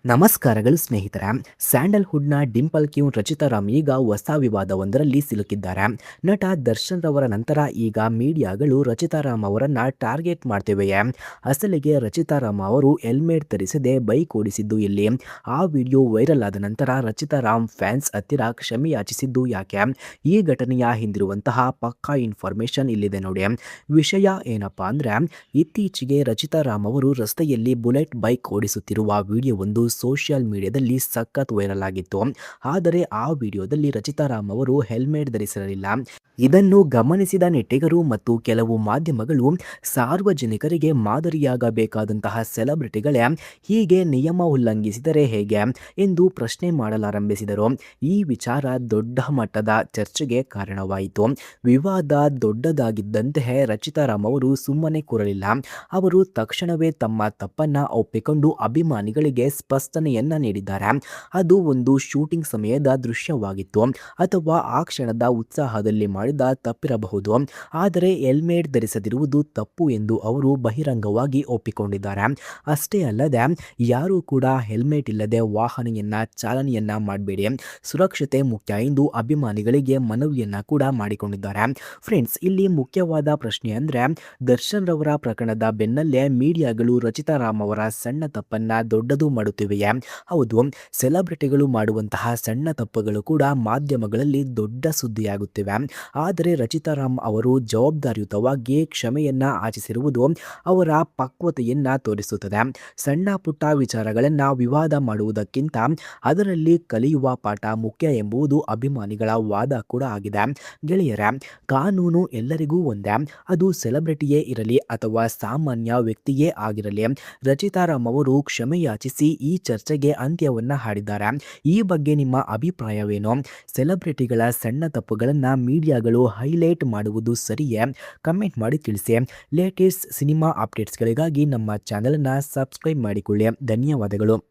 ನಮಸ್ಕಾರಗಳು ಸ್ನೇಹಿತರೆ. ಸ್ಯಾಂಡಲ್‌ವುಡ್‌ನ ಡಿಂಪಲ್ ಕ್ವೀನ್ ರಚಿತಾ ರಾಮ್ ಈಗ ಹೊಸ ವಿವಾದವೊಂದರಲ್ಲಿ ಸಿಲುಕಿದ್ದಾರೆ. ನಟ ದರ್ಶನ್ ರವರ ನಂತರ ಈಗ ಮೀಡಿಯಾಗಳು ರಚಿತಾ ರಾಮ್ ಅವರನ್ನ ಟಾರ್ಗೆಟ್ ಮಾಡ್ತಿವೆಯೇ? ಅಸಲಿಗೆ ರಚಿತಾ ರಾಮ್ ಅವರು ಹೆಲ್ಮೆಟ್ ಧರಿಸದೆ ಬೈಕ್ ಓಡಿಸಿದ್ದು ಎಲ್ಲಿ? ಆ ವಿಡಿಯೋ ವೈರಲ್ ಆದ ನಂತರ ರಚಿತಾ ರಾಮ್ ಫ್ಯಾನ್ಸ್ ಹತ್ತಿರ ಕ್ಷಮೆ ಯಾಚಿಸಿದ್ದು ಯಾಕೆ? ಈ ಘಟನೆಯ ಹಿಂದಿರುವಂತಹ ಪಕ್ಕಾ ಇನ್ಫಾರ್ಮೇಷನ್ ಇಲ್ಲಿದೆ ನೋಡಿ. ವಿಷಯ ಏನಪ್ಪಾ ಅಂದ್ರೆ, ಇತ್ತೀಚೆಗೆ ರಚಿತಾ ರಾಮ್ ಅವರು ರಸ್ತೆಯಲ್ಲಿ ಬುಲೆಟ್ ಬೈಕ್ ಓಡಿಸುತ್ತಿರುವ ವಿಡಿಯೋವೊಂದು ಸೋಷಿಯಲ್ ಮೀಡಿಯಾದಲ್ಲಿ ಸಖತ್ ವೈರಲ್ ಆಗಿತ್ತು. ಆದರೆ ಆ ವಿಡಿಯೋದಲ್ಲಿ ರಚಿತಾ ರಾಮ್ ಅವರು ಹೆಲ್ಮೆಟ್ ಧರಿಸಿರಲಿಲ್ಲ. ಇದನ್ನು ಗಮನಿಸಿದ ನೆಟ್ಟಿಗರು ಮತ್ತು ಕೆಲವು ಮಾಧ್ಯಮಗಳು ಸಾರ್ವಜನಿಕರಿಗೆ ಮಾದರಿಯಾಗಬೇಕಾದಂತಹ ಸೆಲೆಬ್ರಿಟಿಗಳೇ ಹೀಗೆ ನಿಯಮ ಉಲ್ಲಂಘಿಸಿದರೆ ಹೇಗೆ ಎಂದು ಪ್ರಶ್ನೆ ಮಾಡಲಾರಂಭಿಸಿದರು. ಈ ವಿಚಾರ ದೊಡ್ಡ ಮಟ್ಟದ ಚರ್ಚೆಗೆ ಕಾರಣವಾಯಿತು. ವಿವಾದ ದೊಡ್ಡದಾಗಿದ್ದಂತೆಯೇ ರಚಿತಾ ರಾಮ್ ಅವರು ಸುಮ್ಮನೆ ಕೂರಲಿಲ್ಲ. ಅವರು ತಕ್ಷಣವೇ ತಮ್ಮ ತಪ್ಪನ್ನ ಒಪ್ಪಿಕೊಂಡು ಅಭಿಮಾನಿಗಳಿಗೆ ಸ್ಪಷ್ಟನೆಯನ್ನ ನೀಡಿದ್ದಾರೆ. ಅದು ಒಂದು ಶೂಟಿಂಗ್ ಸಮಯದ ದೃಶ್ಯವಾಗಿತ್ತು ಅಥವಾ ಆ ಕ್ಷಣದ ಉತ್ಸಾಹದಲ್ಲಿ ಮಾಡಿದ ತಪ್ಪಿರಬಹುದು. ಆದರೆ ಹೆಲ್ಮೆಟ್ ಧರಿಸದಿರುವುದು ತಪ್ಪು ಎಂದು ಅವರು ಬಹಿರಂಗವಾಗಿ ಒಪ್ಪಿಕೊಂಡಿದ್ದಾರೆ. ಅಷ್ಟೇ ಅಲ್ಲದೆ, ಯಾರೂ ಕೂಡ ಹೆಲ್ಮೆಟ್ ಇಲ್ಲದೆ ವಾಹನೆಯನ್ನ ಚಾಲನೆಯನ್ನ ಮಾಡಬೇಡಿ, ಸುರಕ್ಷತೆ ಮುಖ್ಯ ಎಂದು ಅಭಿಮಾನಿಗಳಿಗೆ ಮನವಿಯನ್ನ ಕೂಡ ಮಾಡಿಕೊಂಡಿದ್ದಾರೆ. ಫ್ರೆಂಡ್ಸ್, ಇಲ್ಲಿ ಮುಖ್ಯವಾದ ಪ್ರಶ್ನೆ ಅಂದ್ರೆ, ದರ್ಶನ್ ರವರ ಪ್ರಕರಣದ ಬೆನ್ನಲ್ಲೇ ಮೀಡಿಯಾಗಳು ರಚಿತಾ ರಾಮ್ ಅವರ ಸಣ್ಣ ತಪ್ಪನ್ನ ದೊಡ್ಡದು ಮಾಡುತ್ತಿವೆಯೇ? ಹೌದು, ಸೆಲೆಬ್ರಿಟಿಗಳು ಮಾಡುವಂತಹ ಸಣ್ಣ ತಪ್ಪುಗಳು ಕೂಡ ಮಾಧ್ಯಮಗಳಲ್ಲಿ ದೊಡ್ಡ ಸುದ್ದಿಯಾಗುತ್ತಿವೆ. ಆದರೆ ರಚಿತಾ ರಾಮ್ ಅವರು ಜವಾಬ್ದಾರಿಯುತವಾಗಿ ಕ್ಷಮೆಯನ್ನ ಯಾಚಿಸಿರುವುದು ಅವರ ಪಕ್ವತೆಯನ್ನ ತೋರಿಸುತ್ತದೆ. ಸಣ್ಣ ಪುಟ್ಟ ವಿಚಾರಗಳನ್ನ ವಿವಾದ ಮಾಡುವುದಕ್ಕಿಂತ ಅದರಲ್ಲಿ ಕಲಿಯುವ ಪಾಠ ಮುಖ್ಯ ಎಂಬುದು ಅಭಿಮಾನಿಗಳ ವಾದ ಕೂಡ ಆಗಿದೆ. ಗೆಳೆಯರೇ, ಕಾನೂನು ಎಲ್ಲರಿಗೂ ಒಂದೇ, ಅದು ಸೆಲೆಬ್ರಿಟಿಯೇ ಇರಲಿ ಅಥವಾ ಸಾಮಾನ್ಯ ವ್ಯಕ್ತಿಯೇ ಆಗಿರಲಿ. ರಚಿತಾ ರಾಮ್ ಅವರು ಕ್ಷಮೆ ಯಾಚಿಸಿ ಈ ಚರ್ಚೆಗೆ ಅಂತ್ಯವನ್ನ ಹಾಡಿದ್ದಾರೆ. ಈ ಬಗ್ಗೆ ನಿಮ್ಮ ಅಭಿಪ್ರಾಯವೇನು? ಸೆಲೆಬ್ರಿಟಿಗಳ ಸಣ್ಣ ತಪ್ಪುಗಳನ್ನು ಮೀಡಿಯಾಗಳು ಹೈಲೈಟ್ ಮಾಡುವುದು ಸರಿಯೇ? ಕಮೆಂಟ್ ಮಾಡಿ ತಿಳಿಸಿ. ಲೇಟೆಸ್ಟ್ ಸಿನಿಮಾ ಅಪ್ಡೇಟ್ಸ್ಗಳಿಗಾಗಿ ನಮ್ಮ ಚಾನೆಲನ್ನು ಸಬ್ಸ್ಕ್ರೈಬ್ ಮಾಡಿಕೊಳ್ಳಿ. ಧನ್ಯವಾದಗಳು.